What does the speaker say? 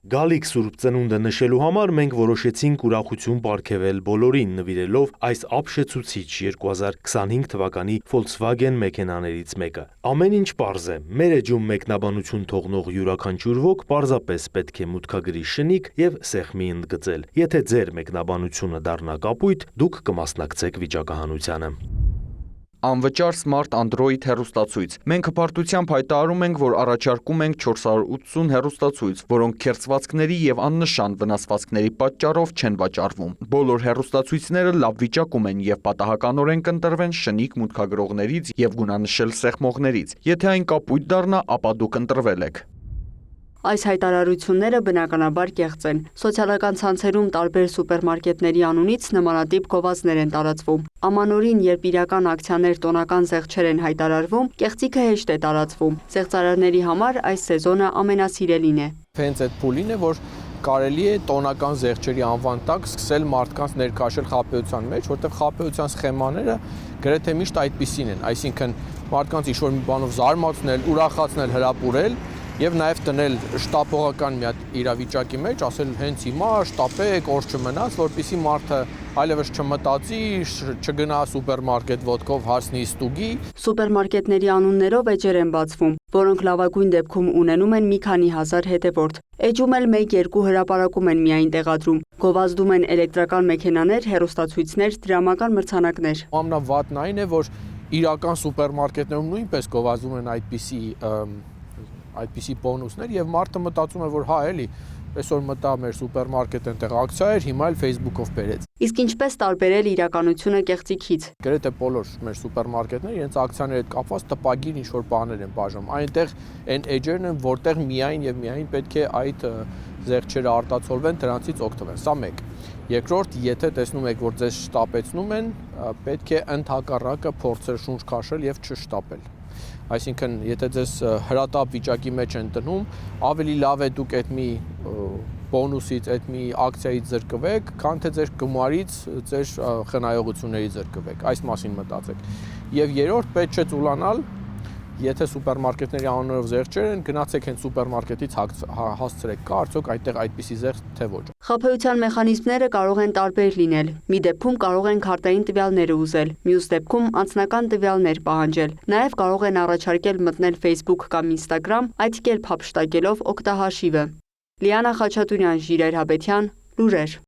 Գալիք Սուրբ Ծնունդը նշելու համար մենք որոշեցինք ուրախություն պարգևել բոլորին, նվիրելով այս ապշեցուցիչ 2025 թվականի Volkswagen մեքենաներից մեկը։ Ամեն ինչ պարզ է, մեր էջում մեկնաբանություն թողնող յուրաքանչյուր ոք պարզապես պետք է մուտքագրի շնիկ եւ սեղմի ընդգծել։ Եթե ձեր մեկնաբանությունը դառնա կապույտ, դուք կմասնակցեք վիճակահանությանը։ Անվճար Smart Android հեռուստացույց։ Մենք հպարտությամբ հայտարարում ենք, որ առաջարկում ենք 480 հեռուստացույց, որոնք քերծվածքների եւ աննշան վնասվածքների պատճառով չեն վաճառվում։ Բոլոր հեռուստացույցները լավ վիճակում են եւ պատահականորեն կընտրվեն շնիկ մուտքագրողներից եւ գունանշել սեղմողներից։ Եթե այն կապույտ դառնա, ապա դուք ընտրվել եք։ Այս հայտարարությունները բնականաբար կեղծ են։ Սոցիալական ցանցերում տարբեր սուպերմարկետների անունից նմանատիպ գովազդներ են տարածվում։ Ամանորին, երբ իրական ակցիաներ տոնական զեղչեր են հայտարարվում, կեղծիքը հեշտ է տարածվում։ Զեղծարարների համար այս սեզոնը ամենասիրելին է։ Հենց այդ փուլին է, որ կարելի է տոնական զեղչերի անվան տակ սկսել մարդկանց ներքաշել խաբեության մեջ, որտեղ խաբեության սխեմաները գրեթե միշտ այդպիսին են, այսինքն մարդկանց ինչ-որ մի բանով զարմացնել, ուրախացնել, հրապուրել եւ նաեւ տնել շտապողական մի հատ իրավիճակի մեջ, ասել հենց հիմա շտապեք, օր չմնաց, որպեսզի մարդը այլևս չմտածի, չգնա սուպերմարկետ ոտքով հասնի ստուգի։ Սուպերմարկետների անուններով էջեր են բացվում, որոնք լավագույն դեպքում ունենում են մի քանի հազար հետևորդ։ Էջում էլ 1-2 հրապարակում են միայն տեղադրում։ Գովազդում են էլեկտրական մեքենաներ, հեռուստացույցներ, դրամական մրցանակներ։ Ամենավատն այն է, որ իրական սուպերմարկետներում նույնպես գովազդում են այդպիսի բոնուսներ եւ մարդը մտածում է, որ հա էլի, այսօր մտա մեր սուպերմարկետ այնտեղ ակցիա էր, հիմա էլ Facebook-ով բերեց։ Իսկ ինչպես տարբերել իրականությունը կեղծիքից։ Գրեթե բոլոր մեր սուպերմարկետները իրենց ակցիաների հետ կապված տպագիր ինչ-որ բաներ են բաժանում։ Այնտեղ այն էջերն են, որտեղ միայն եւ միայն պետք է այդ զեղչերը արտացոլվեն, դրանցից օգտվեն։ Սա մեկ։ Երկրորդ, եթե տեսնում եք, որ ձեզ շտապեցնում են, պետք է ընդհակառակը փորձել շունչ քաշել եւ չշտապել։ Այսինքն, եթե ձեզ հրատապ վիճակի մեջ են տնում, ավելի լավ է դուք այդ մի բոնուսից, այդ մի ակցիայից զրկվեք, քան թե ձեր գումարից, ձեր խնայողություններից զրկվեք։ Այս մասին մտածեք։ Եվ երրորդ, պետք չէ ծուլանալ, եթե սուպերմարկետների անունով զեղչեր են, գնացեք հենց սուպերմարկետից հասցրեք, կա արդյոք այդտեղ այդպիսի զեղչ, թե ոչ։ Խաբեության մեխանիզմները կարող են տարբեր լինել։ Մի դեպքում կարող են քարտային տվյալները ուզել, մյուս դեպքում անձնական տվյալներ պահանջել։ Նաև կարող են առաջարկել մտնել Facebook կամ Instagram, այդ կերպ հափշտակելով օգտահաշիվը։ Լիանա Խաչատուրյան, Ժիրայր Հաբետյան, լուրեր։